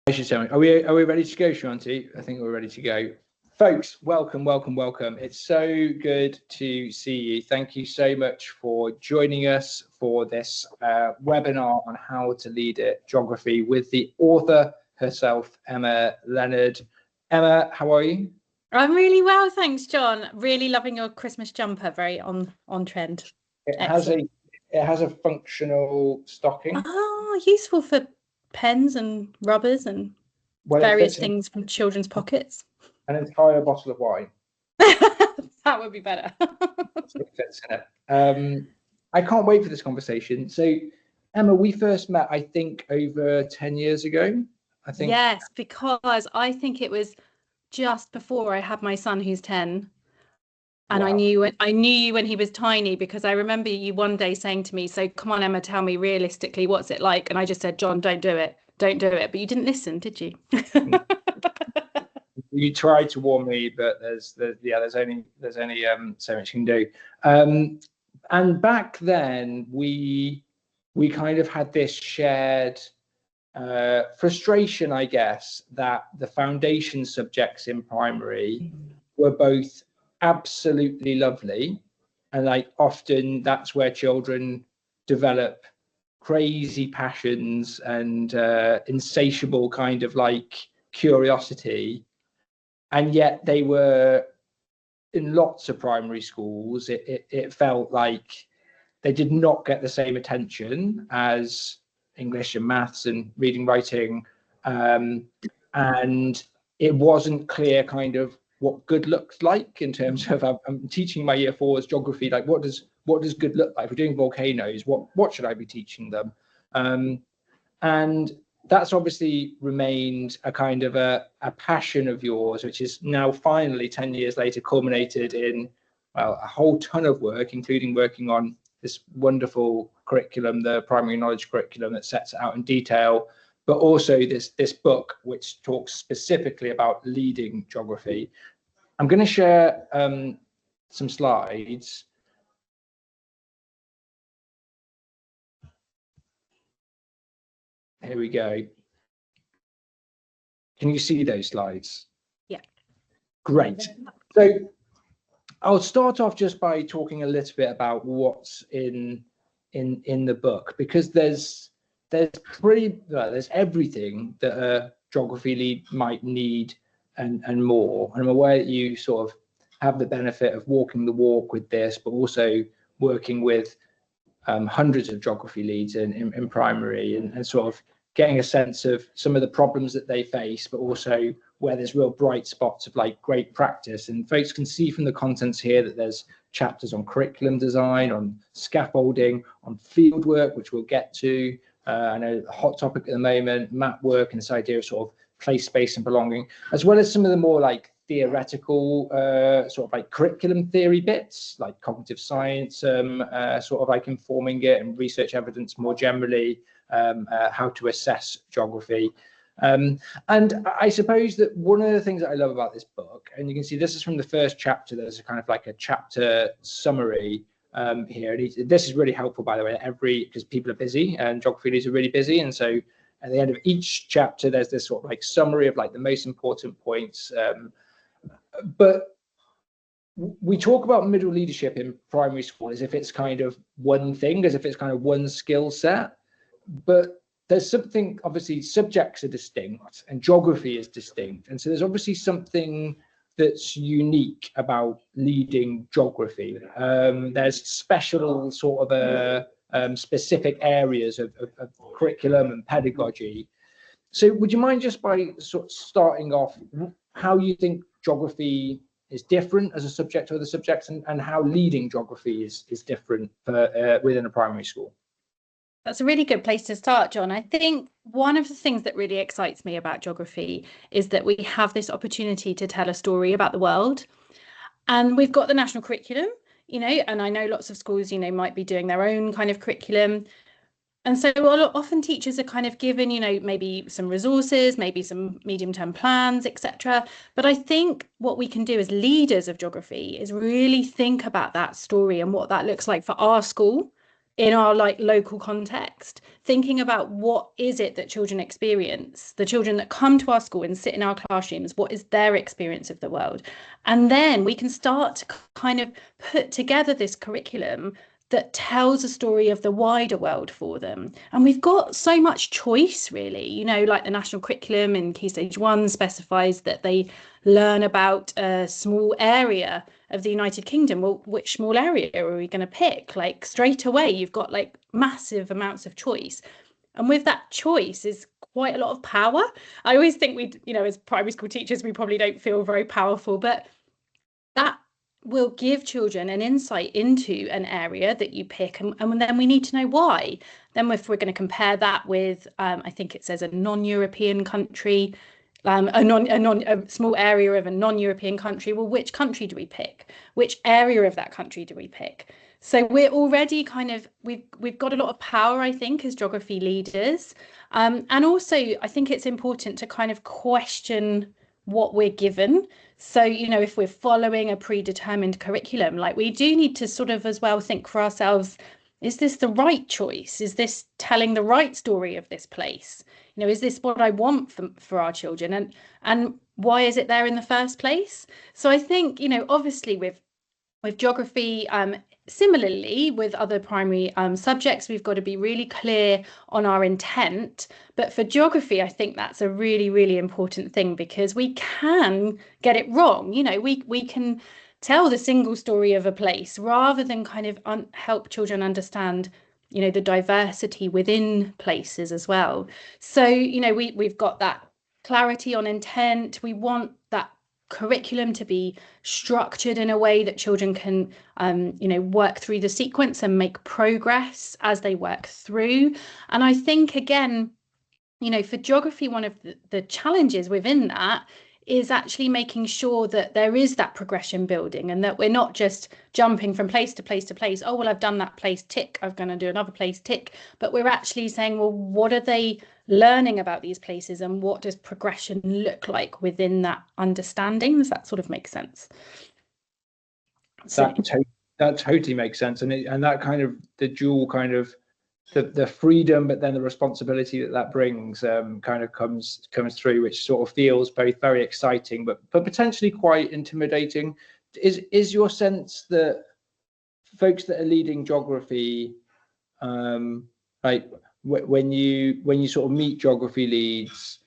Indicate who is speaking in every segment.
Speaker 1: I should say, are we ready to go, Shanti? I think we're ready to go. Folks, welcome. It's so good to see you. Thank you so much for joining us for this webinar on how to lead it geography with the author herself, Emma Lennard. Emma, how are you?
Speaker 2: I'm really well, thanks, John. Really loving your Christmas jumper, very on trend.
Speaker 1: It has a functional stocking.
Speaker 2: Oh, useful for pens and rubbers and various things from children's pockets.
Speaker 1: An entire bottle of wine.
Speaker 2: That would be better.
Speaker 1: It fits in it. I can't wait for this conversation. So, Emma, we first met, I think, over 10 years ago. I think.
Speaker 2: Yes, because I think it was just before I had my son, who's 10. And wow. I knew you when he was tiny, because I remember you one day saying to me, "So come on, Emma, tell me realistically, what's it like?" And I just said, "John, don't do it. But you didn't listen, did you?
Speaker 1: You tried to warn me, but there's only so much you can do. And back then we kind of had this shared frustration, I guess, that the foundation subjects in primary were both absolutely lovely, and like often that's where children develop crazy passions and insatiable kind of like curiosity, and yet they were, in lots of primary schools, it felt like they did not get the same attention as English and maths and reading, writing, and it wasn't clear kind of what good looks like in terms of, I'm teaching my year fours geography, like what does good look like? If we're doing volcanoes, what should I be teaching them? And that's obviously remained a kind of a passion of yours, which is now finally 10 years later culminated in, well, a whole ton of work, including working on this wonderful curriculum, the primary knowledge curriculum that sets it out in detail, but also this book which talks specifically about leading geography. I'm going to share some slides. Here we go. Can you see those slides?
Speaker 2: Yeah.
Speaker 1: Great. So I'll start off just by talking a little bit about what's in the book, because there's everything that a geography lead might need and more. And I'm aware that you sort of have the benefit of walking the walk with this, but also working with hundreds of geography leads in primary, and sort of getting a sense of some of the problems that they face, but also where there's real bright spots of like great practice. And folks can see from the contents here that there's chapters on curriculum design, on scaffolding, on field work, which we'll get to. I know a hot topic at the moment, map work, and this idea of sort of place, space, and belonging, as well as some of the more like theoretical sort of like curriculum theory bits, like cognitive science, sort of like informing it, and research evidence more generally, how to assess geography. And I suppose that one of the things that I love about this book, and you can see this is from the first chapter, there's a kind of like a chapter summary here. And this is really helpful, by the way, because people are busy and geography leads are really busy. And so at the end of each chapter, there's this sort of like summary of like the most important points. But we talk about middle leadership in primary school as if it's kind of one thing, as if it's kind of one skill set. But there's something, obviously, subjects are distinct and geography is distinct. And so there's obviously something that's unique about leading geography. There's special sort of specific areas of curriculum and pedagogy. So would you mind just by sort of starting off how you think geography is different as a subject to other subjects, and how leading geography is different within a primary school?
Speaker 2: That's a really good place to start, John. I think one of the things that really excites me about geography is that we have this opportunity to tell a story about the world. And we've got the national curriculum, and I know lots of schools, might be doing their own kind of curriculum. And so often teachers are kind of given, maybe some resources, maybe some medium-term plans, etc. But I think what we can do as leaders of geography is really think about that story and what that looks like for our school, in our like local context, thinking about what is it that children experience, the children that come to our school and sit in our classrooms, what is their experience of the world? And then we can start to kind of put together this curriculum that tells a story of the wider world for them. And we've got so much choice, really, you know, like the national curriculum in Key Stage 1 specifies that they learn about a small area of the United Kingdom. Well, which small area are we going to pick? Like straight away, you've got like massive amounts of choice. And with that choice is quite a lot of power. I always think we, you know, as primary school teachers, we probably don't feel very powerful, but that will give children an insight into an area that you pick, and then we need to know why. Then if we're going to compare that with, I think it says a non-European country, a small area of a non-European country, well, which country do we pick? Which area of that country do we pick? So we're already kind of, we've got a lot of power, I think, as geography leaders. And also, I think it's important to kind of question what we're given. So, you know, if we're following a predetermined curriculum, like we do need to sort of as well think for ourselves, is this the right choice? Is this telling the right story of this place? You know, is this what I want for our children? And why is it there in the first place? So I think, you know, obviously with geography, similarly with other primary subjects, we've got to be really clear on our intent. But for geography, I think that's a really, really important thing, because we can get it wrong. You know, we can tell the single story of a place rather than kind of help children understand, you know, the diversity within places as well. So, you know, we've got that clarity on intent. We want that curriculum to be structured in a way that children can, you know, work through the sequence and make progress as they work through. And I think, again, you know, for geography, one of the challenges within that is actually making sure that there is that progression building, and that we're not just jumping from place to place to place. Oh, well, I've done that place, tick, I'm going to do another place, tick. But we're actually saying, well, what are they learning about these places, and what does progression look like within that understanding? Does that sort of make sense?
Speaker 1: So that totally makes sense. And that kind of the dual kind of the freedom, but then the responsibility that brings kind of comes through, which sort of feels both very exciting, but potentially quite intimidating. Is your sense that folks that are leading geography, like when you sort of meet geography leads,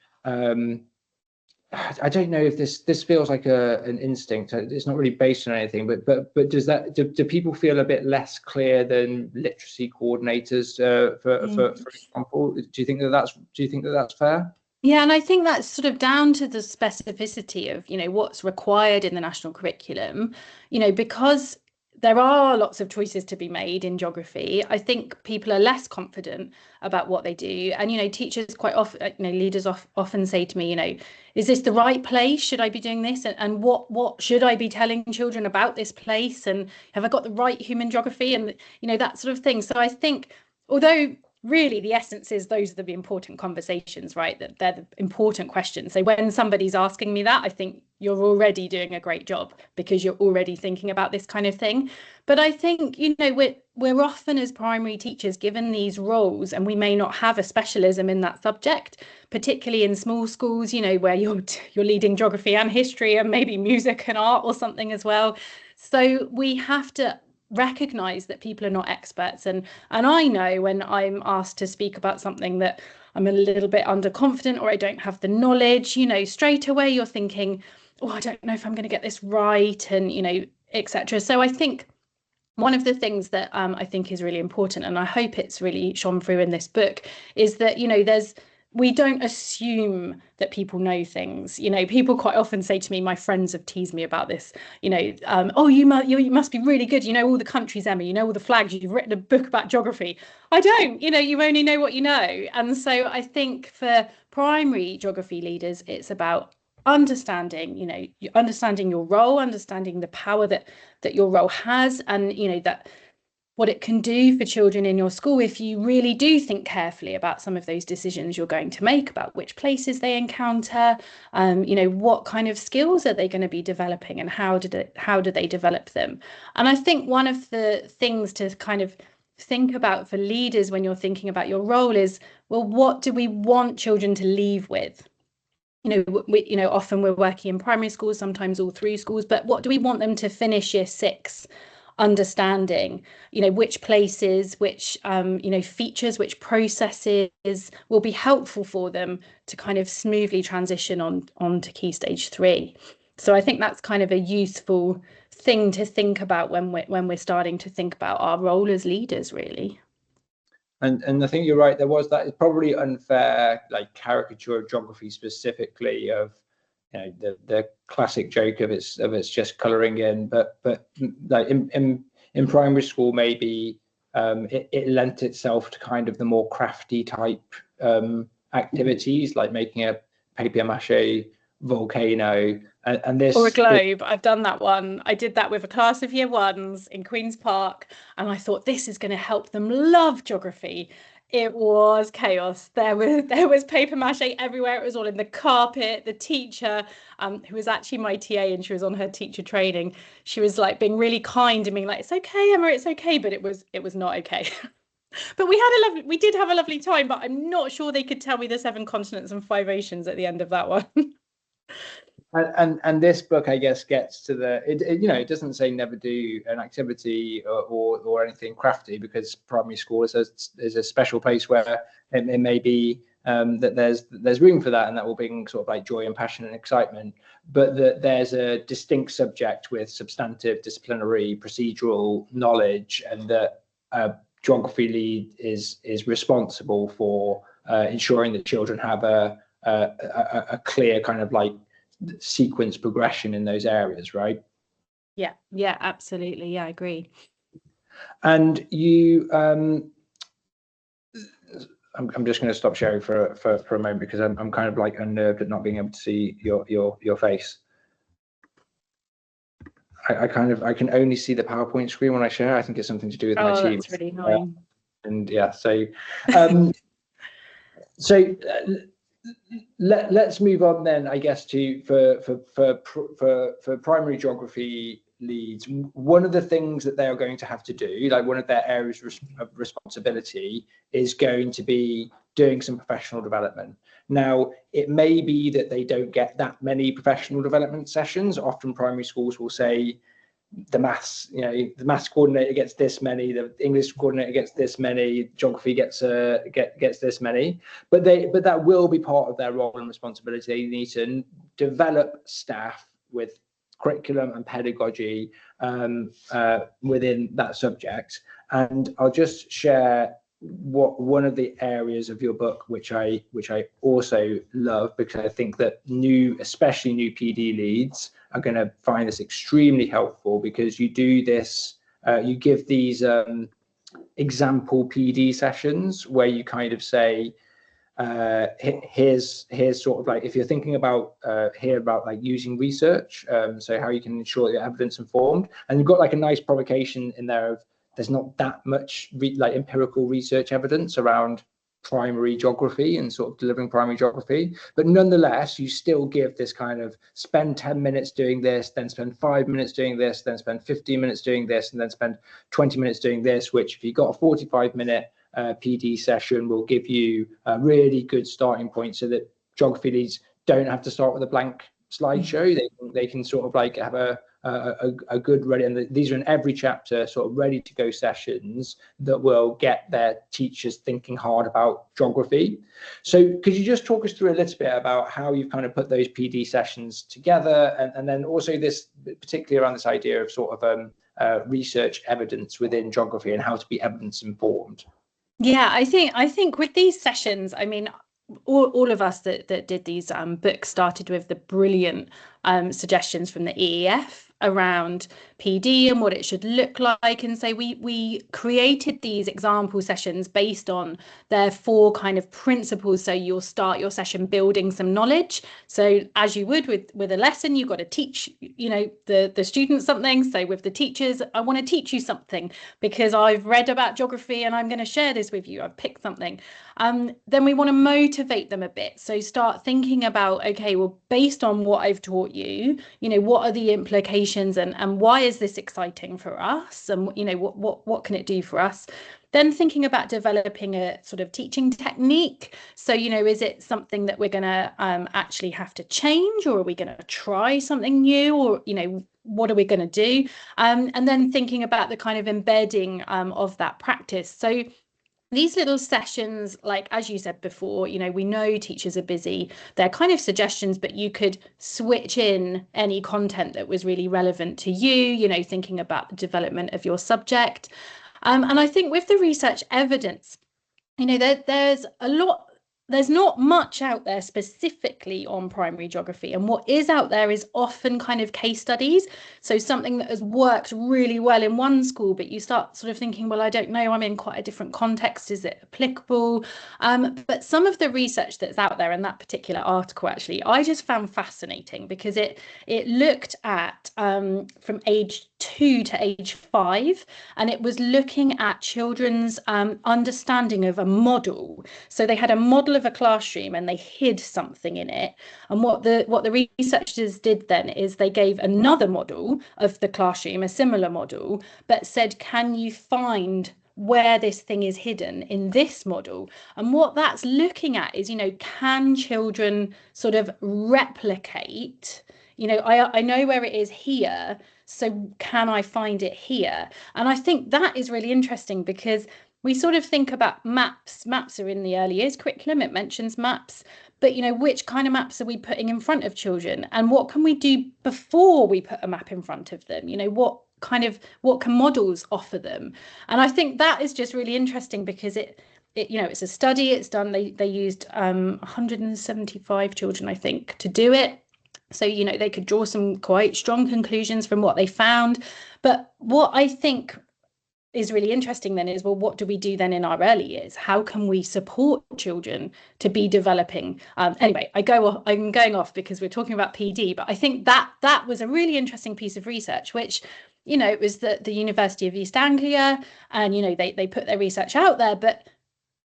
Speaker 1: I don't know if this feels like an instinct. It's not really based on anything, but does that do people feel a bit less clear than literacy coordinators, for example? Do you think that that's fair?
Speaker 2: Yeah, and I think that's sort of down to the specificity of, you know, what's required in the national curriculum, you know, because there are lots of choices to be made in geography. I think people are less confident about what they do. And, you know, teachers quite often, you know, leaders often say to me, you know, is this the right place? Should I be doing this? And what should I be telling children about this place? And have I got the right human geography? And, you know, that sort of thing. So I think, although really the essence is those are the important conversations, right? That they're the important questions. So when somebody's asking me that, I think you're already doing a great job, because you're already thinking about this kind of thing. But I think, you know, we're often as primary teachers given these roles, and we may not have a specialism in that subject, particularly in small schools, you know, where you're leading geography and history and maybe music and art or something as well. So we have to recognize that people are not experts, and I know when I'm asked to speak about something that I'm a little bit underconfident or I don't have the knowledge, you know, straight away you're thinking, oh, I don't know if I'm going to get this right, and, you know, etc. So I think one of the things that I think is really important, and I hope it's really shone through in this book, is that, you know, we don't assume that people know things. You know, people quite often say to me, my friends have teased me about this, you know, oh, you must be really good. You know all the countries, Emma, you know all the flags, you've written a book about geography. I don't, you know, you only know what you know. And so I think for primary geography leaders, it's about understanding, you know, understanding your role, understanding the power that your role has, and, you know, that what it can do for children in your school if you really do think carefully about some of those decisions you're going to make about which places they encounter, you know, what kind of skills are they going to be developing, and how do they develop them. And I think one of the things to kind of think about for leaders when you're thinking about your role is, well, what do we want children to leave with? Often we're working in primary schools, sometimes all through schools, but what do we want them to finish year 6 understanding? Which places, which features, which processes will be helpful for them to kind of smoothly transition on to Key Stage 3. So I think that's kind of a useful thing to think about when we're starting to think about our role as leaders, really.
Speaker 1: And I think you're right. There was that. It's probably unfair, like caricature of geography specifically, of the classic joke of it's just colouring in. But like in primary school, maybe it lent itself to kind of the more crafty type activities, like making a papier-mâché volcano and this,
Speaker 2: or a globe. I've done that one. I did that with a class of year 1s in Queen's Park, and I thought this is going to help them love geography. It was chaos. There was paper mache everywhere. It was all in the carpet. The teacher, who was actually my TA and she was on her teacher training, she was like being really kind and being like, "It's okay, Emma, it's okay," but it was not okay. But we did have a lovely time, but I'm not sure they could tell me the 7 continents and 5 oceans at the end of that one.
Speaker 1: And this book, I guess, gets to it doesn't say never do an activity or anything crafty, because primary school is a special place where it may be that there's room for that, and that will bring sort of like joy and passion and excitement, but that there's a distinct subject with substantive, disciplinary, procedural knowledge, and that geography lead is responsible for ensuring that children have a clear kind of like sequence progression in those areas, right?
Speaker 2: Yeah, absolutely. Yeah, I agree.
Speaker 1: And you I'm just going to stop sharing for a moment, because I'm kind of like unnerved at not being able to see your face. I can only see the PowerPoint screen when I share. I think it's something to do with my team.
Speaker 2: That's really annoying.
Speaker 1: And yeah, so let's move on then, I guess, to for primary geography leads. One of the things that they are going to have to do, like one of their areas of responsibility, is going to be doing some professional development. Now, it may be that they don't get that many professional development sessions. Often primary schools will say, the maths coordinator gets this many, the English coordinator gets this many, geography gets this many, but that will be part of their role and responsibility. They need to develop staff with curriculum and pedagogy within that subject. And I'll just share one of the areas of your book which I also love, because I think that especially new PD leads are going to find this extremely helpful, because you do this, you give these example PD sessions where you kind of say, here's sort of like, if you're thinking about about like using research, so how you can ensure that you're evidence informed, and you've got like a nice provocation in there of, there's not that much empirical research evidence around primary geography and sort of delivering primary geography, but nonetheless you still give this kind of spend 10 minutes doing this, then spend 5 minutes doing this, then spend 15 minutes doing this, and then spend 20 minutes doing this, which if you've got a 45-minute PD session will give you a really good starting point, so that geography leads don't have to start with a blank slideshow. They can sort of like have a good ready, and these are in every chapter, sort of ready to go sessions that will get their teachers thinking hard about geography. So could you just talk us through a little bit about how you've kind of put those PD sessions together, and then also this, particularly around this idea of sort of research evidence within geography and how to be evidence informed?
Speaker 2: Yeah, I think with these sessions, I mean, all of us that did these books started with the brilliant suggestions from the EEF around PD and what it should look like, and so we created these example sessions based on their 4 kind of principles. So you'll start your session building some knowledge, so as you would with a lesson, you've got to teach the students something. So with the teachers, I want to teach you something because I've read about geography and I'm going to share this with you. I've picked something. Then we want to motivate them a bit, so start thinking about, okay, well, based on what I've taught you, what are the implications, and why is this exciting for us, and what can it do for us? Then thinking about developing a sort of teaching technique. So, is it something that we're going to actually have to change, or are we going to try something new, or, what are we going to do? And then thinking about the kind of embedding of that practice. So these little sessions, like, as you said before, we know teachers are busy. They're kind of suggestions, but you could switch in any content that was really relevant to you, thinking about the development of your subject. And I think with the research evidence, there's not much out there specifically on primary geography, and what is out there is often kind of case studies. So something that has worked really well in one school, but you start sort of thinking, well, I don't know, I'm in quite a different context, is it applicable? But some of the research that's out there in that particular article, actually, I just found fascinating, because it looked at from age 2 to age 5, and it was looking at children's understanding of a model. So they had a model of a classroom and they hid something in it, and what the researchers did then is they gave another model of the classroom, a similar model, but said, can you find where this thing is hidden in this model? And what that's looking at is, can children sort of replicate, I know where it is here, so can I find it here? And I think that is really interesting, because we sort of think about maps. Maps are in the early years curriculum. It mentions maps, but which kind of maps are we putting in front of children, and what can we do before we put a map in front of them? What can models offer them? And I think that is just really interesting, because it's a study. It's done. They used 175 children, I think, to do it. So, they could draw some quite strong conclusions from what they found. But what I think is really interesting then is, well, what do we do then in our early years? How can we support children to be developing? Anyway, I'm going off because we're talking about PD, but I think that was a really interesting piece of research, which, it was the University of East Anglia, and, they put their research out there, but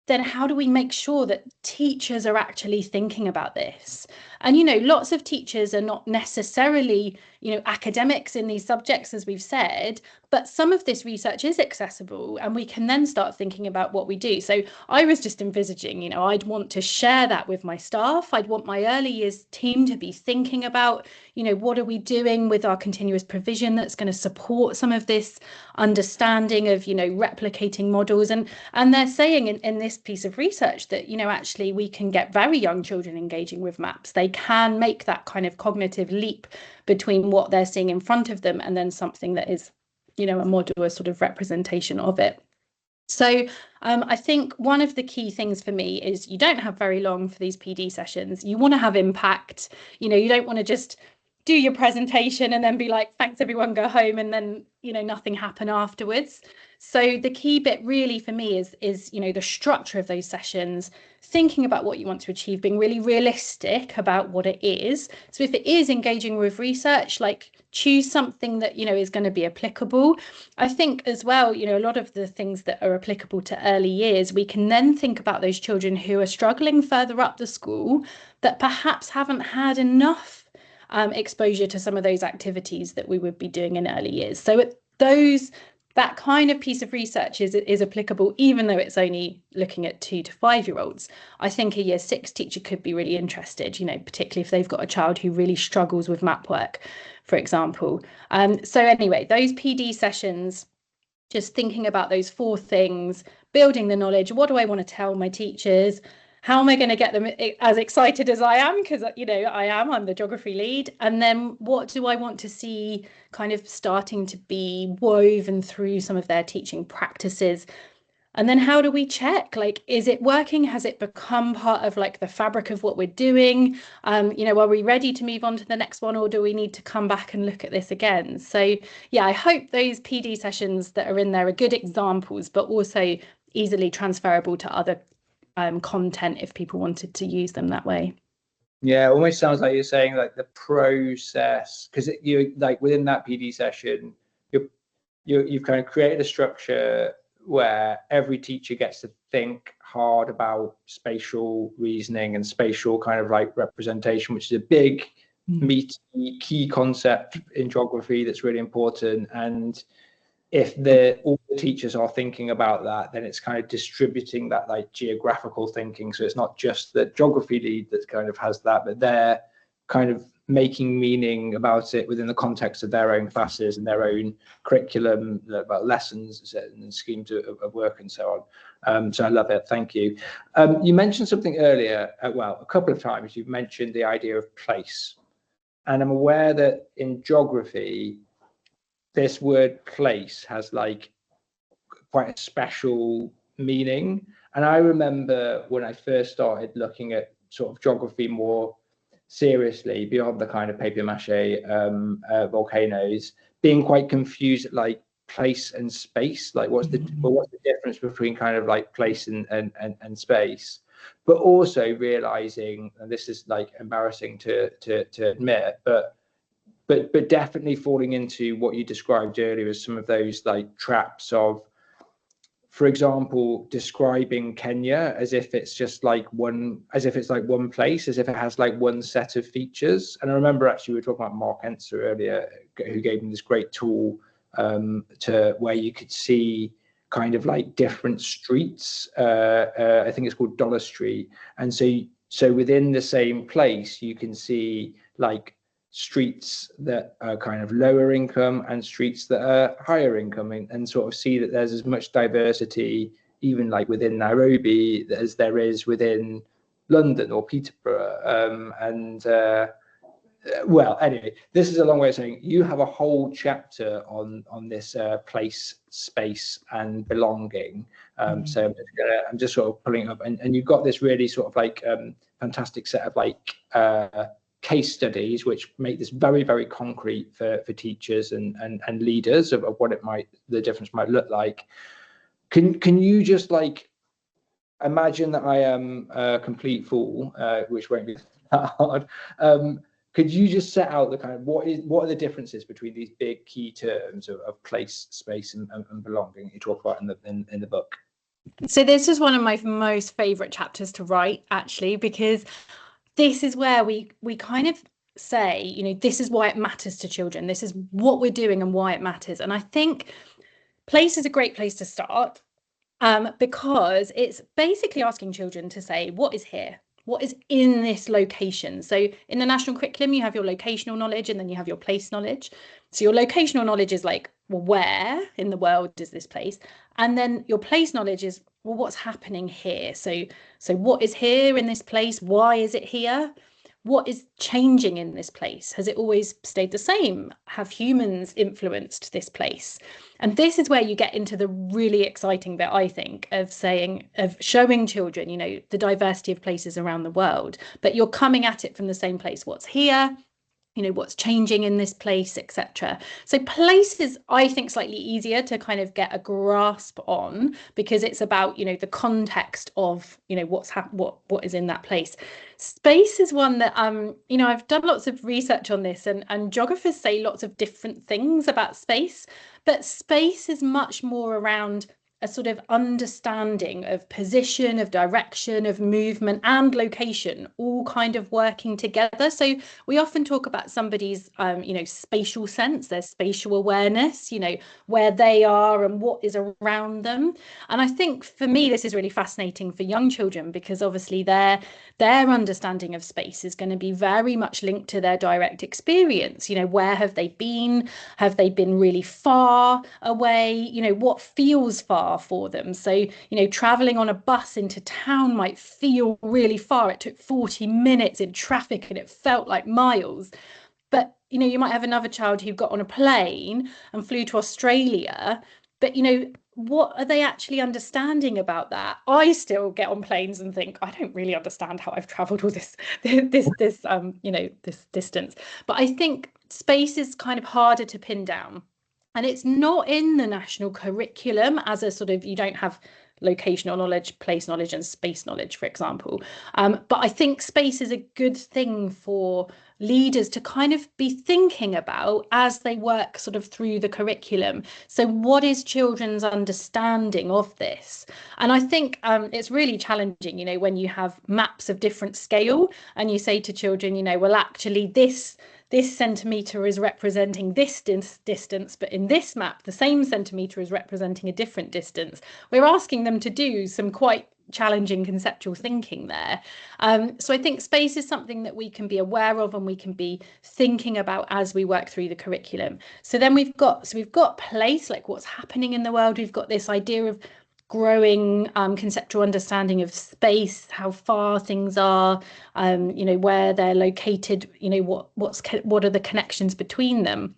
Speaker 2: then how do we make sure that teachers are actually thinking about this? And, lots of teachers are not necessarily, academics in these subjects, as we've said, but some of this research is accessible, and we can then start thinking about what we do. So I was just envisaging, I'd want to share that with my staff. I'd want my early years team to be thinking about, what are we doing with our continuous provision that's going to support some of this understanding of, replicating models. And they're saying in this piece of research that, actually we can get very young children engaging with maps. They can make that kind of cognitive leap between what they're seeing in front of them and then something that is, a model, a sort of representation of it. So I think one of the key things for me is you don't have very long for these PD sessions. You want to have impact. You don't want to just do your presentation and then be like, thanks everyone, go home, and then nothing happen afterwards. So the key bit really for me is the structure of those sessions, thinking about what you want to achieve, being really realistic about what it is. So if it is engaging with research, like, choose something that is going to be applicable. I think as well, a lot of the things that are applicable to early years, we can then think about those children who are struggling further up the school that perhaps haven't had enough exposure to some of those activities that we would be doing in early years. So that kind of piece of research is applicable, even though it's only looking at 2 to 5 year olds. I think a year 6 teacher could be really interested, particularly if they've got a child who really struggles with map work, for example. So anyway, those PD sessions, just thinking about those 4 things, building the knowledge. What do I want to tell my teachers? How am I going to get them as excited as I am? Because, I'm the geography lead. And then what do I want to see kind of starting to be woven through some of their teaching practices? And then how do we check, like, is it working? Has it become part of like the fabric of what we're doing? Are we ready to move on to the next one, or do we need to come back and look at this again? So yeah, I hope those PD sessions that are in there are good examples, but also easily transferable to other content if people wanted to use them that way.
Speaker 1: Yeah, it almost sounds like you're saying like the process, because you like within that PD session, you've kind of created a structure where every teacher gets to think hard about spatial reasoning and spatial kind of like representation, which is a big meaty key concept in geography that's really important. And if all the teachers are thinking about that, then it's kind of distributing that like geographical thinking. So it's not just the geography lead that kind of has that, but they're kind of making meaning about it within the context of their own classes and their own curriculum, about lessons and schemes of work and so on. So I love it. Thank you. You mentioned something earlier, well, a couple of times you've mentioned the idea of place. And I'm aware that in geography, this word place has like quite a special meaning. And I remember when I first started looking at sort of geography more seriously, beyond the kind of papier-mâché volcanoes, being quite confused at like place and space, like what's the difference between kind of like place and space, but also realizing, and this is like embarrassing to admit, but definitely falling into what you described earlier as some of those like traps of, for example, describing Kenya as if it's just like one, as if it's like one place, as if it has like one set of features. And I remember actually we were talking about Mark Enser earlier, who gave me this great tool to where you could see kind of like different streets. I think it's called Dollar Street. And so within the same place, you can see like streets that are kind of lower income and streets that are higher income, and sort of see that there's as much diversity even like within Nairobi as there is within London or Peterborough. Well, anyway, this is a long way of saying you have a whole chapter on this place, space and belonging. So I'm just sort of pulling it up, and you've got this really sort of like fantastic set of like case studies which make this very, very concrete for teachers and leaders of what the difference might look like. Can you just like imagine that I am a complete fool, which won't be that hard. Could you just set out the kind of what are the differences between these big key terms of place, space, and belonging you talk about in the book?
Speaker 2: So this is one of my most favorite chapters to write, actually, because this is where we kind of say, you know, this is why it matters to children. This is what we're doing and why it matters. And I think place is a great place to start, because it's basically asking children to say, what is here? What is in this location? So in the national curriculum, you have your locational knowledge and then you have your place knowledge. So your locational knowledge is like, well, where in the world is this place? And then your place knowledge is, well, what's happening here? So what is here in this place? Why is it here? What is changing in this place? Has it always stayed the same? Have humans influenced this place? And this is where you get into the really exciting bit, I think, of showing children, you know, the diversity of places around the world, but you're coming at it from the same place. What's here? You know, what's changing in this place, etc. So place is, I think, slightly easier to kind of get a grasp on, because it's about, you know, the context of, you know, what is in that place. Space is one that you know, I've done lots of research on this, and geographers say lots of different things about space, but space is much more around a sort of understanding of position, of direction, of movement and location, all kind of working together. So we often talk about somebody's, you know, spatial sense, their spatial awareness, you know, where they are and what is around them. And I think for me, this is really fascinating for young children, because obviously their understanding of space is going to be very much linked to their direct experience. You know, where have they been? Have they been really far away? You know, what feels far for them? So, you know, traveling on a bus into town might feel really far. It took 40 minutes in traffic and it felt like miles. But, you know, you might have another child who got on a plane and flew to Australia, but, you know, what are they actually understanding about that? I still get on planes and think, I don't really understand how I've traveled all this you know, this distance. But I think space is kind of harder to pin down. And it's not in the national curriculum as a sort of, you don't have locational knowledge, place knowledge and space knowledge, for example. But I think space is a good thing for leaders to kind of be thinking about as they work sort of through the curriculum. So what is children's understanding of this? And I think it's really challenging, you know, when you have maps of different scale and you say to children, you know, well, actually this this centimetre is representing this distance, but in this map, the same centimetre is representing a different distance. We're asking them to do some quite challenging conceptual thinking there. So I think space is something that we can be aware of and we can be thinking about as we work through the curriculum. So then we've got place, like what's happening in the world. We've got this idea of growing conceptual understanding of space, how far things are, where they're located, what are the connections between them.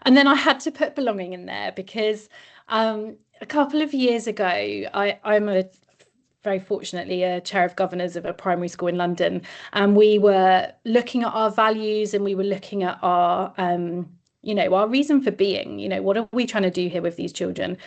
Speaker 2: And then I had to put belonging in there because a couple of years ago, I'm very fortunately a chair of governors of a primary school in London, and we were looking at our values and we were looking at our our reason for being. What are we trying to do here with these children?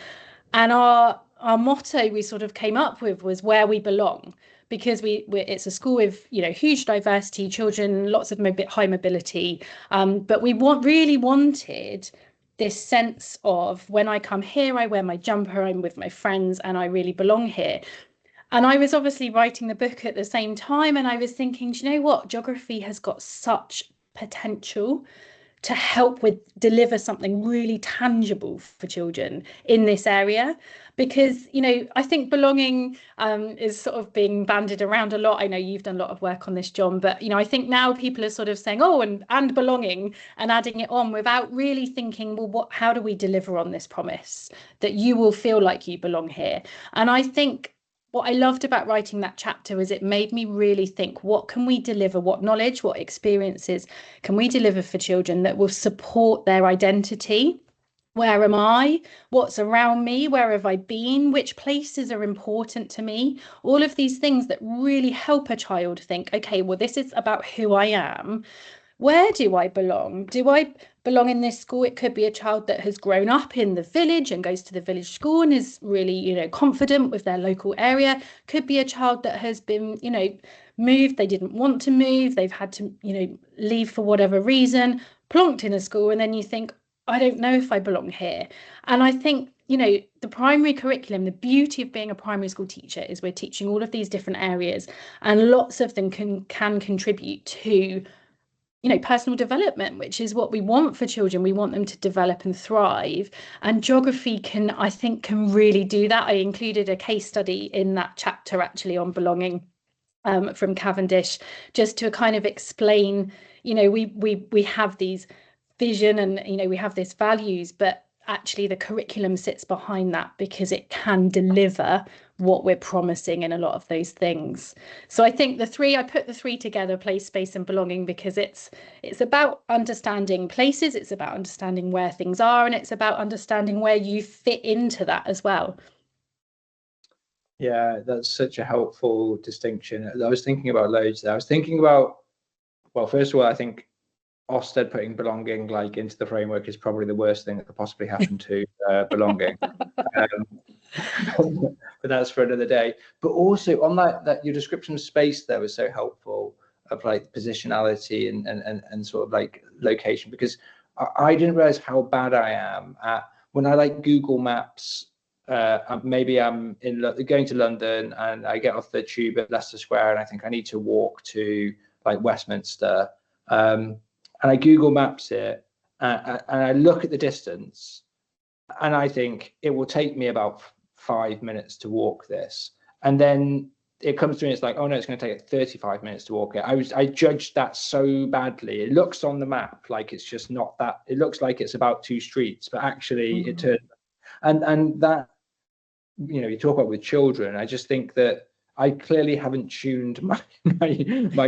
Speaker 2: And our motto we sort of came up with was where we belong, because it's a school with huge diversity, children, lots of high mobility, but we really wanted this sense of, when I come here, I wear my jumper, I'm with my friends, and I really belong here. And I was obviously writing the book at the same time, and I was thinking, do you know what? Geography has got such potential to help deliver something really tangible for children in this area, because I think belonging is sort of being bandied around a lot. I know you've done a lot of work on this, Jon, but I think now people are sort of saying, oh, and belonging, and adding it on without really thinking, well, how do we deliver on this promise that you will feel like you belong here? And I think what I loved about writing that chapter is it made me really think, what can we deliver, what knowledge, what experiences can we deliver for children that will support their identity? Where am I? What's around me? Where have I been? Which places are important to me? All of these things that really help a child think, okay, well, this is about who I am. Where do I belong? Do I belong in this school? It could be a child that has grown up in the village and goes to the village school and is really, confident with their local area. Could be a child that has been, moved. They didn't want to move. They've had to, leave for whatever reason, plonked in a school. And then you think, I don't know if I belong here. And I think, the primary curriculum, the beauty of being a primary school teacher is we're teaching all of these different areas, and lots of them can contribute to personal development, which is what we want for children. We want them to develop and thrive. And geography can really do that. I included a case study in that chapter actually on belonging from Cavendish, just to kind of explain, we have these vision and, we have these values, but actually the curriculum sits behind that because it can deliver what we're promising in a lot of those things. So I think I put the three together, place, space and belonging, because it's about understanding places, it's about understanding where things are, and it's about understanding where you fit into that as well.
Speaker 1: Yeah, that's such a helpful distinction. I was thinking about loads there. I was thinking about, well, first of all, I think Ofsted putting belonging into the framework is probably the worst thing that could possibly happen to belonging. But that's for another day. But also on that your description of space there was so helpful, of positionality and sort of location, because I didn't realize how bad I am at, when I Google Maps, maybe I'm going to London and I get off the tube at Leicester Square and I think I need to walk to Westminster. And I Google Maps it, and I look at the distance, and I think it will take me about 5 minutes to walk this. And then it comes through and it's oh no, it's going to take 35 minutes to walk it. I judged that so badly. It looks on the map like it's just not that. It looks like it's about 2 streets, but actually it turns. And that, you talk about with children, I just think that I clearly haven't tuned my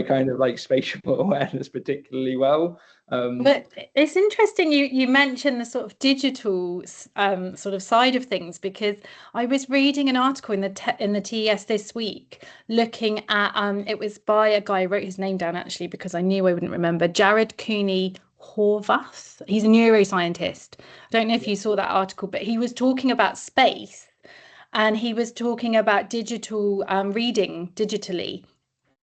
Speaker 1: kind of spatial awareness particularly well.
Speaker 2: But it's interesting you mentioned the sort of digital sort of side of things, because I was reading an article in the TES this week looking at it was by a guy, I wrote his name down actually because I knew I wouldn't remember, Jared Cooney Horvath. He's a neuroscientist. I don't know if you saw that article, but he was talking about space. And he was talking about digital reading digitally,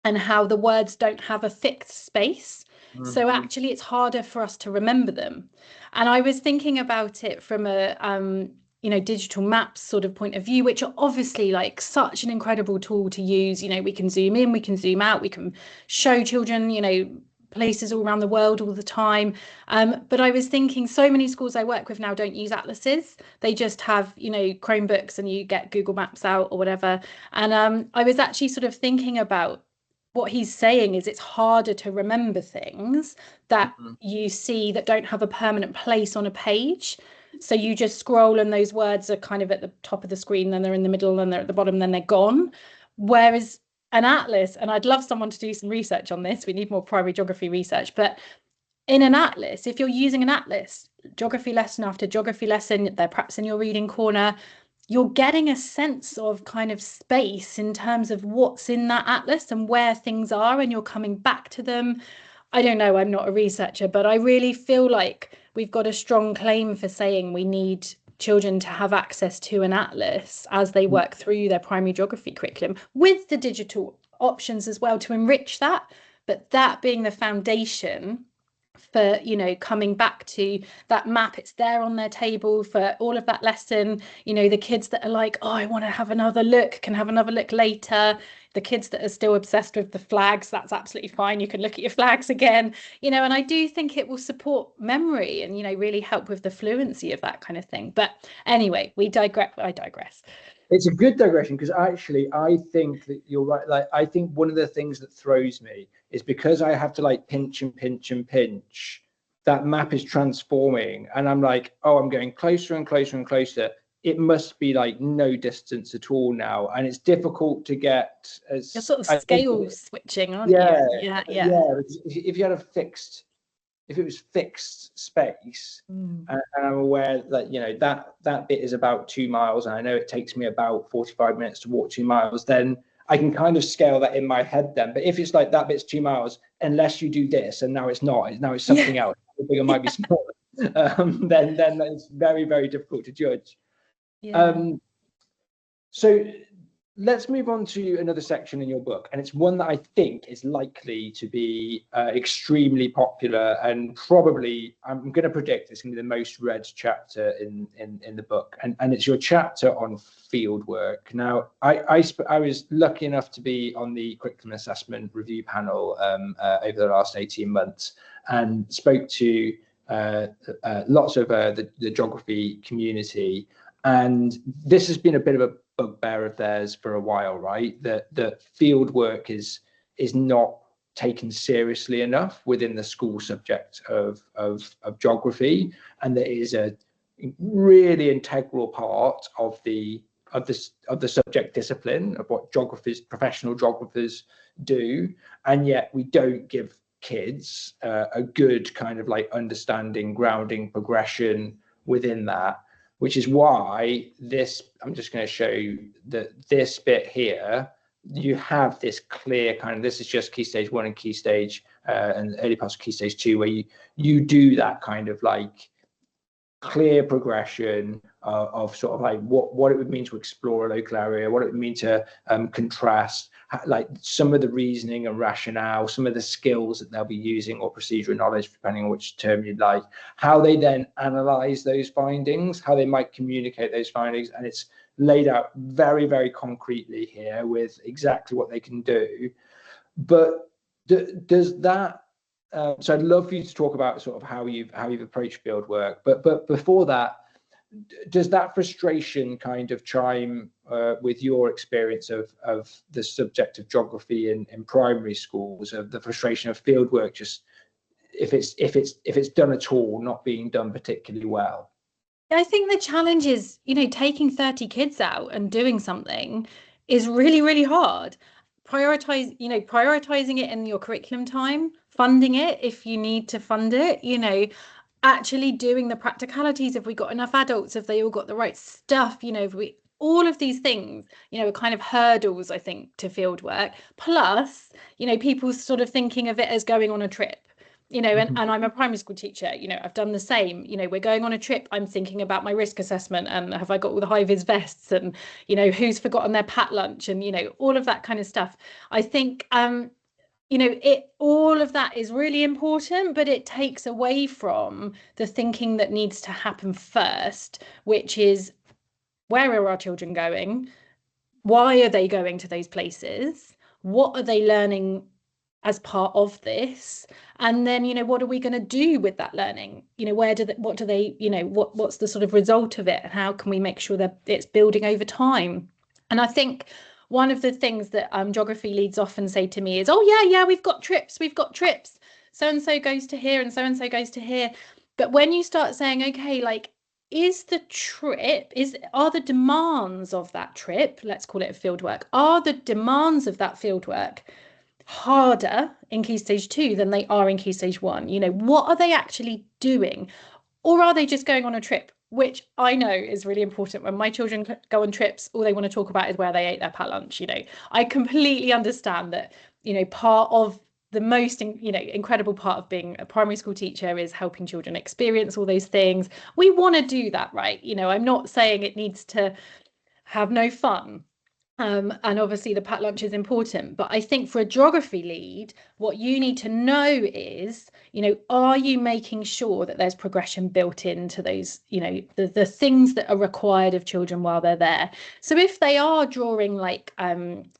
Speaker 2: and how the words don't have a fixed space. Mm-hmm. So actually it's harder for us to remember them. And I was thinking about it from a digital maps sort of point of view, which are obviously such an incredible tool to use. We can zoom in, we can zoom out, we can show children, places all around the world all the time. But I was thinking, so many schools I work with now don't use atlases. They just have, Chromebooks, and you get Google Maps out or whatever. And I was actually sort of thinking about what he's saying is it's harder to remember things that you see that don't have a permanent place on a page. So you just scroll and those words are kind of at the top of the screen, then they're in the middle, then they're at the bottom, then they're gone. Whereas an atlas, and I'd love someone to do some research on this, we need more primary geography research, but in an atlas, if you're using an atlas, geography lesson after geography lesson, they're perhaps in your reading corner, you're getting a sense of kind of space in terms of what's in that atlas and where things are, and you're coming back to them. I don't know, I'm not a researcher, but I really feel like we've got a strong claim for saying we need children to have access to an atlas as they work through their primary geography curriculum, with the digital options as well to enrich that, but that being the foundation for coming back to that map. It's there on their table for all of that lesson. The kids that are like, oh, I want to have another look, can have another look later. The kids that are still obsessed with the flags, that's absolutely fine, you can look at your flags again, and I do think it will support memory and really help with the fluency of that kind of thing. But anyway, I digress.
Speaker 1: It's a good digression, because actually I think that you're right. Like, I think one of the things that throws me is because I have to like pinch and pinch and pinch, that map is transforming, and I'm like, oh, I'm going closer and closer and closer. It must be like no distance at all now, and it's difficult to get as
Speaker 2: you're sort of scale switching, aren't
Speaker 1: you?
Speaker 2: Yeah.
Speaker 1: If you had if it was fixed space, and I'm aware that that bit is about 2 miles, and I know it takes me about 45 minutes to walk 2 miles, then I can kind of scale that in my head then. But if it's like that bit's 2 miles, unless you do this, and now it's not, now it's something else, the bigger might be smaller, then it's very, very difficult to judge. So let's move on to another section in your book, and it's one that I think is likely to be extremely popular, and probably, I'm going to predict, it's going to be the most read chapter in the book, and it's your chapter on field work. Now, I was lucky enough to be on the curriculum assessment review panel over the last 18 months, and spoke to lots of the geography community, and this has been a bit of a bugbear of theirs for a while, right? That field work is not taken seriously enough within the school subject of geography, and that is a really integral part of the subject discipline of what professional geographers do, and yet we don't give kids a good kind of like understanding, grounding, progression within that. Which is why I'm just going to show you that this bit here, you have this clear kind of, this is just key stage 1 and key stage and early parts of key stage 2, where you do that kind of like clear progression of sort of like what it would mean to explore a local area, what it would mean to contrast, like some of the reasoning and rationale, some of the skills that they'll be using, or procedural knowledge, depending on which term you'd like, how they then analyze those findings, how they might communicate those findings, and it's laid out very, very concretely here with exactly what they can do. But does that so I'd love for you to talk about sort of how you've approached field work, but before that, does that frustration kind of chime with your experience of the subject of geography in primary schools, of the frustration of field work, just if it's done at all, not being done particularly well?
Speaker 2: I think the challenge is, taking 30 kids out and doing something is really, really hard. Prioritizing it in your curriculum time, funding it if you need to fund it, actually doing the practicalities. If we got enough adults, if they all got the right stuff, all of these things, are kind of hurdles, I think, to field work. Plus, people sort of thinking of it as going on a trip. And I'm a primary school teacher, I've done the same, we're going on a trip, I'm thinking about my risk assessment, and have I got all the high vis vests, and, who's forgotten their packed lunch, and, all of that kind of stuff. I think, all of that is really important, but it takes away from the thinking that needs to happen first, which is, where are our children going? Why are they going to those places? What are they learning as part of this? And then, what are we going to do with that learning? What do they, what's the sort of result of it, and how can we make sure that it's building over time? And I think one of the things that geography leads often say to me is, oh yeah, we've got trips. So and so goes to here and so goes to here. But when you start saying, okay, like, are the demands of that trip, let's call it a field work, are the demands of that field work harder in Key Stage 2 than they are in Key Stage 1? What are they actually doing? Or are they just going on a trip, which I know is really important. When my children go on trips, all they want to talk about is where they ate their packed lunch. I completely understand that, part of the most, incredible part of being a primary school teacher is helping children experience all those things. We want to do that, right? I'm not saying it needs to have no fun. And obviously the packed lunch is important, but I think for a geography lead, what you need to know is, are you making sure that there's progression built into those, the things that are required of children while they're there? So if they are drawing like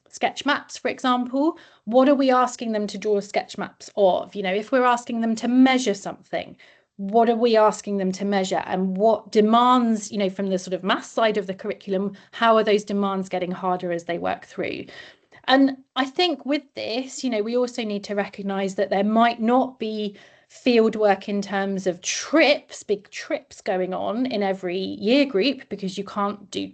Speaker 2: sketch maps, for example, what are we asking them to draw sketch maps of? If we're asking them to measure something, what are we asking them to measure, and what demands, from the sort of maths side of the curriculum, how are those demands getting harder as they work through? And I think with this, we also need to recognise that there might not be field work in terms of big trips going on in every year group, because you can't do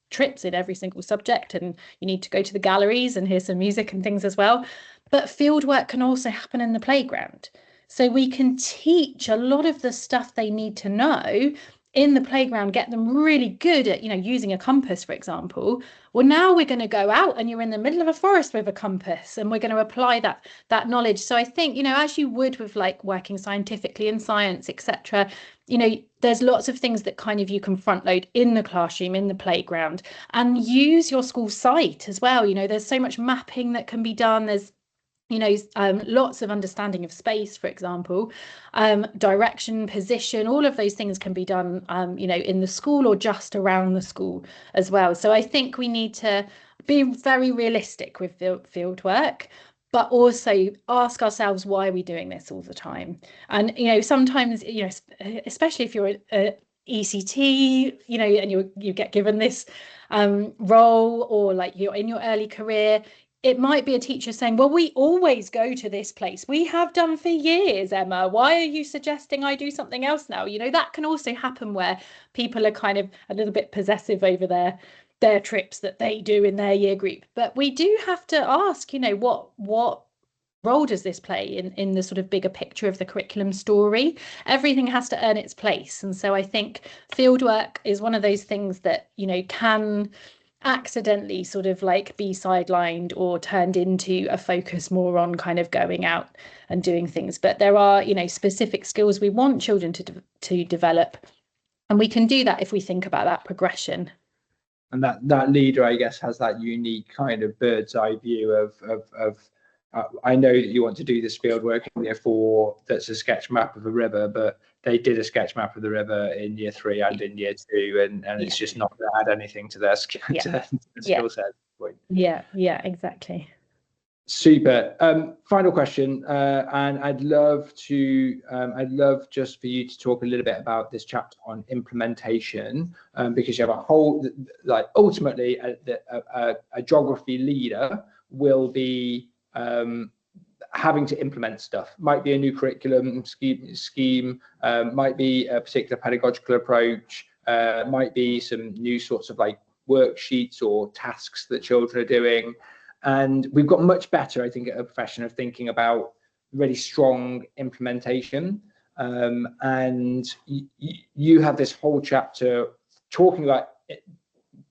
Speaker 2: trips in every single subject, and you need to go to the galleries and hear some music and things as well. But field work can also happen in the playground. So we can teach a lot of the stuff they need to know in the playground, get them really good at, using a compass, for example. Well, now we're going to go out and you're in the middle of a forest with a compass, and we're going to apply that knowledge. So I think, as you would with like working scientifically in science, etc., there's lots of things that kind of you can front load in the classroom, in the playground, and use your school site as well. There's so much mapping that can be done. There's lots of understanding of space, for example, direction, position, all of those things can be done, in the school or just around the school as well. So I think we need to be very realistic with field work, but also ask ourselves, why are we doing this all the time? And, sometimes, especially if you're a ECT, and you get given this role, or like you're in your early career, it might be a teacher saying, well, we always go to this place. We have done for years, Emma. Why are you suggesting I do something else now? That can also happen where people are kind of a little bit possessive over their trips that they do in their year group. But we do have to ask, what role does this play in the sort of bigger picture of the curriculum story? Everything has to earn its place. And so I think fieldwork is one of those things that, can accidentally sort of like be sidelined or turned into a focus more on kind of going out and doing things. But there are, specific skills we want children to develop, and we can do that if we think about that progression.
Speaker 1: And that leader, I guess, has that unique kind of bird's eye view of I know that you want to do this field work in year 4 that's a sketch map of a river, but they did a sketch map of the river in year 3 and in year 2, and it's just not going to add anything to their skill set.
Speaker 2: Yeah, exactly.
Speaker 1: Super. Final question, and I'd love just for you to talk a little bit about this chapter on implementation, because you have a whole, like, ultimately a geography leader will be having to implement stuff. Might be a new curriculum scheme, might be a particular pedagogical approach, might be some new sorts of like worksheets or tasks that children are doing. And we've got much better, I think, at a profession of thinking about really strong implementation. And you have this whole chapter talking about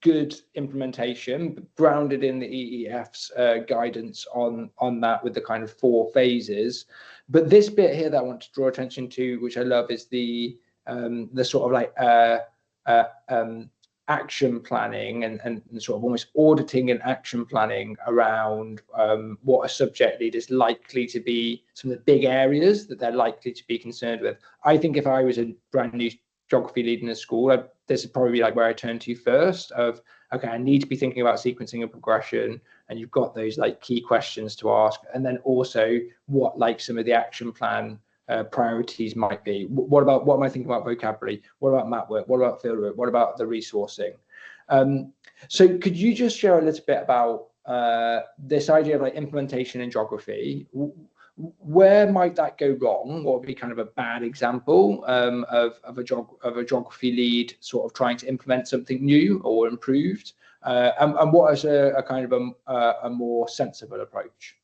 Speaker 1: good implementation, grounded in the EEF's guidance on that, with the kind of 4 phases. But this bit here that I want to draw attention to, which I love, is the sort of like action planning and sort of almost auditing and action planning around what a subject lead is likely to be, some of the big areas that they're likely to be concerned with. I think if I was a brand new geography lead in a school, this is probably like where I turn to first, of, okay, I need to be thinking about sequencing and progression. I and you've got those like key questions to ask, and then also what like some of the action plan priorities might be. What am I thinking about vocabulary? What about map work? What about field work? What about the resourcing? So could you just share a little bit about this idea of like implementation in geography? Where might that go wrong? What would be kind of a bad example of a geography lead sort of trying to implement something new or improved? And what is a kind of a more sensible approach?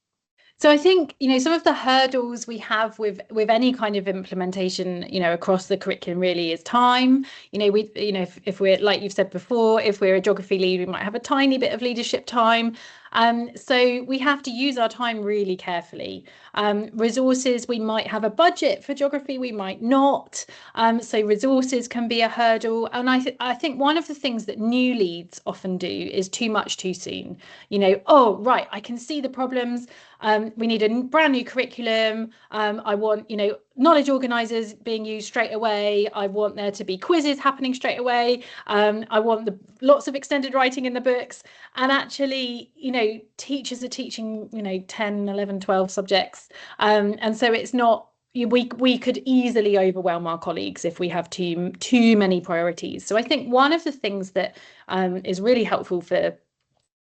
Speaker 2: So I think, some of the hurdles we have with any kind of implementation, across the curriculum really is time. If we're, like you've said before, if we're a geography lead, we might have a tiny bit of leadership time. So we have to use our time really carefully. Resources, we might have a budget for geography, we might not. So resources can be a hurdle. And I think one of the things that new leads often do is too much too soon. Oh, right, I can see the problems. We need a brand new curriculum. I want, knowledge organisers being used straight away. I want there to be quizzes happening straight away. I want lots of extended writing in the books. And actually, teachers are teaching, 10, 11, 12 subjects. And so it's not, we could easily overwhelm our colleagues if we have too many priorities. So I think one of the things that is really helpful for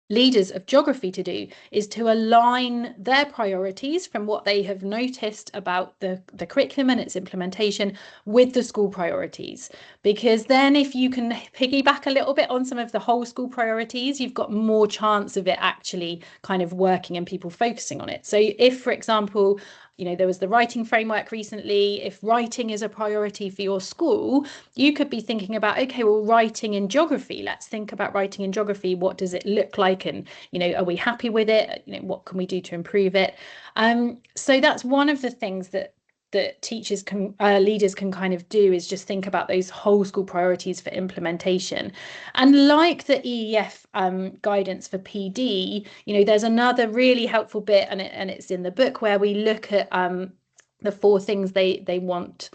Speaker 2: leaders of geography to do is to align their priorities from what they have noticed about the curriculum and its implementation with the school priorities. Because then if you can piggyback a little bit on some of the whole school priorities, you've got more chance of it actually kind of working and people focusing on it. So if, for example, there was the writing framework recently. If writing is a priority for your school, you could be thinking about, okay, well, writing in geography, let's think about writing in geography. What does it look like? And, are we happy with it? What can we do to improve it? So that's one of the things that teachers can, leaders can kind of do, is just think about those whole school priorities for implementation. And like the EEF guidance for PD, there's another really helpful bit, and it's in the book, where we look at the 4 things they want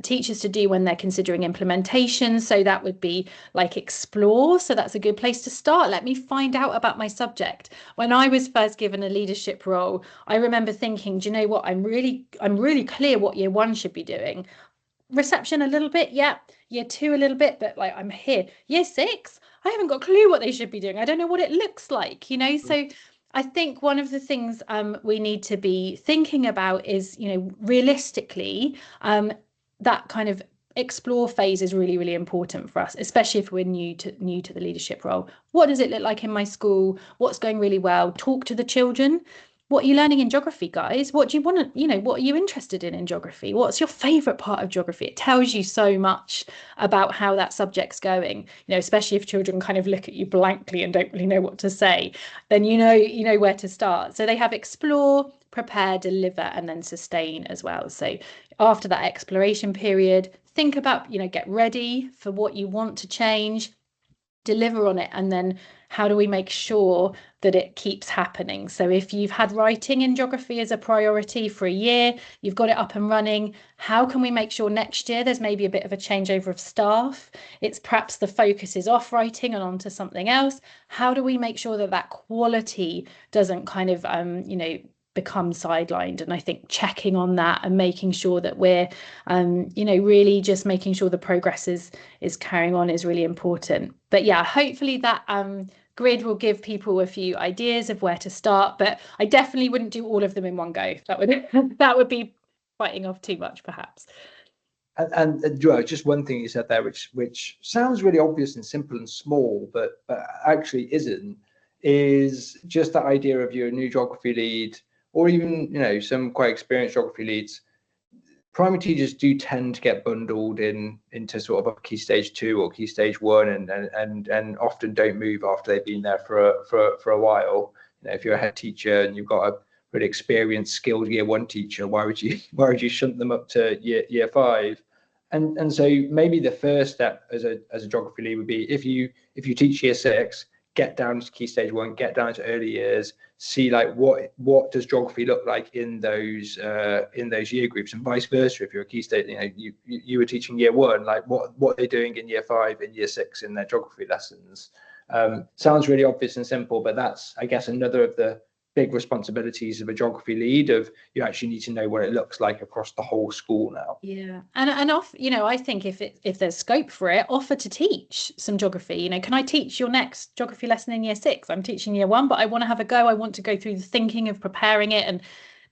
Speaker 2: teachers to do when they're considering implementation. So that would be like explore. So that's a good place to start. Let me find out about my subject. When I was first given a leadership role, I remember thinking, do you know what? I'm really clear what year 1 should be doing. Reception a little bit, yeah. Year 2 a little bit, but like I'm here. Year 6, I haven't got a clue what they should be doing. I don't know what it looks like, So I think one of the things we need to be thinking about is, realistically, that kind of explore phase is really, really important for us, especially if we're new to the leadership role. What does it look like in my school? What's going really well? Talk to the children. What are you learning in geography, guys? What do you want to, what are you interested in geography? What's your favourite part of geography? It tells you so much about how that subject's going, especially if children kind of look at you blankly and don't really know what to say, then you know where to start. So they have explore, prepare, deliver, and then sustain as well. So after that exploration period, think about, get ready for what you want to change, deliver on it, and then how do we make sure that it keeps happening? So if you've had writing in geography as a priority for a year, you've got it up and running, how can we make sure next year there's maybe a bit of a changeover of staff? It's perhaps the focus is off writing and onto something else. How do we make sure that quality doesn't kind of, become sidelined? And I think checking on that and making sure that we're, really just making sure the progress is carrying on is really important. But yeah, hopefully that grid will give people a few ideas of where to start, but I definitely wouldn't do all of them in one go. That would be biting off too much, perhaps.
Speaker 1: And Joe, just one thing you said there, which sounds really obvious and simple and small, but actually isn't, is just that idea of you're a new geography lead, or even some quite experienced geography leads. Primary teachers do tend to get bundled into sort of a key stage 2 or key stage 1, and often don't move after they've been there for a while. If you're a head teacher and you've got a really experienced, skilled year 1 teacher, why would you shunt them up to year 5? And so maybe the first step as a geography lead would be, if you teach year 6, get down to key stage 1, get down to early years, see like what does geography look like in those year groups, and vice versa. If you're a key stage, you were teaching year 1, like what are they doing in year 5, in year 6 in their geography lessons, Sounds really obvious and simple, but that's, I guess, another of the big responsibilities of a geography lead. Of you actually need to know what it looks like across the whole school now.
Speaker 2: Yeah, and off, I think if there's scope for it, offer to teach some geography. Can I teach your next geography lesson in year 6? I'm teaching year 1, but I want to have a go. I want to go through the thinking of preparing it and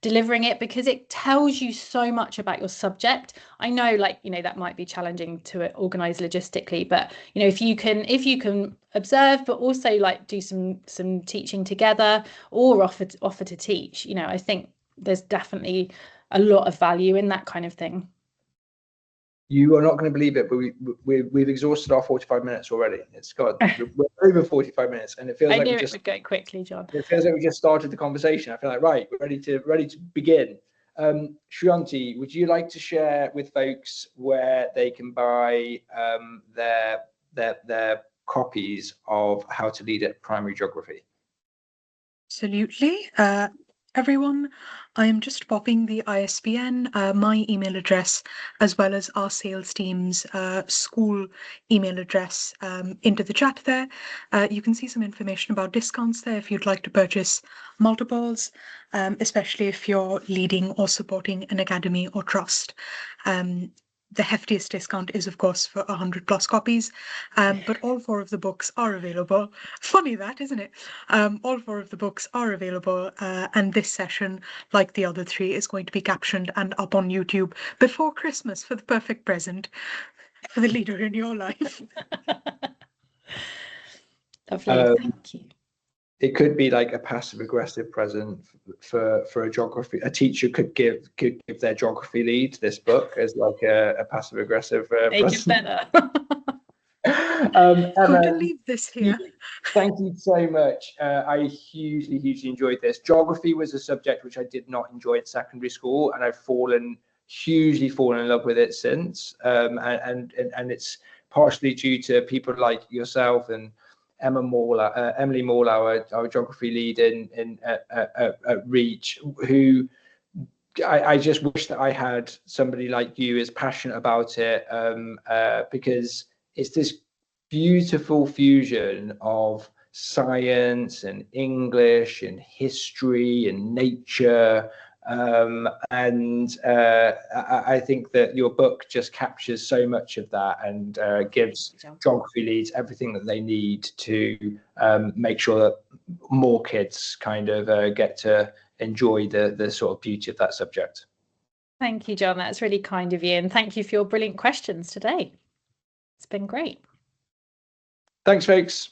Speaker 2: delivering it, because it tells you so much about your subject. I know, that might be challenging to organize logistically, but if you can observe, but also do some teaching together, or offer to teach, I think there's definitely a lot of value in that kind of thing.
Speaker 1: You are not going to believe it, but we've exhausted our 45 minutes already. We're over 45 minutes, and it feels like
Speaker 2: it would go quickly, Jon.
Speaker 1: It feels like we just started the conversation. I feel like, right, we're ready to begin. Shriyanti, would you like to share with folks where they can buy their copies of How to Lead at Primary Geography?
Speaker 3: Absolutely. Everyone, I am just popping the ISBN, my email address, as well as our sales team's school email address into the chat there. You can see some information about discounts there if you'd like to purchase multiples, especially if you're leading or supporting an academy or trust. The heftiest discount is, of course, for 100+ copies, but all 4 of the books are available. Funny that, isn't it? All 4 of the books are available, and this session, like the other 3, is going to be captioned and up on YouTube before Christmas for the perfect present for the leader in your life.
Speaker 2: Lovely, thank you.
Speaker 1: It could be like a passive-aggressive present for a geography. A teacher could give their geography lead this book as like a passive-aggressive present.
Speaker 2: Better.
Speaker 3: Emma, going to leave this here.
Speaker 1: Thank you so much. I hugely enjoyed this. Geography was a subject which I did not enjoy at secondary school, and I've hugely fallen in love with it since. And it's partially due to people like yourself and Emily Morlow, our geography lead at Reach, who I just wish that I had somebody like you as passionate about it, because it's this beautiful fusion of science and English and history and nature. I think that your book just captures so much of that and gives geography leads everything that they need to make sure that more kids kind of get to enjoy the sort of beauty of that subject.
Speaker 2: Thank you, Jon. That's really kind of you. And thank you for your brilliant questions today. It's been great.
Speaker 1: Thanks, folks.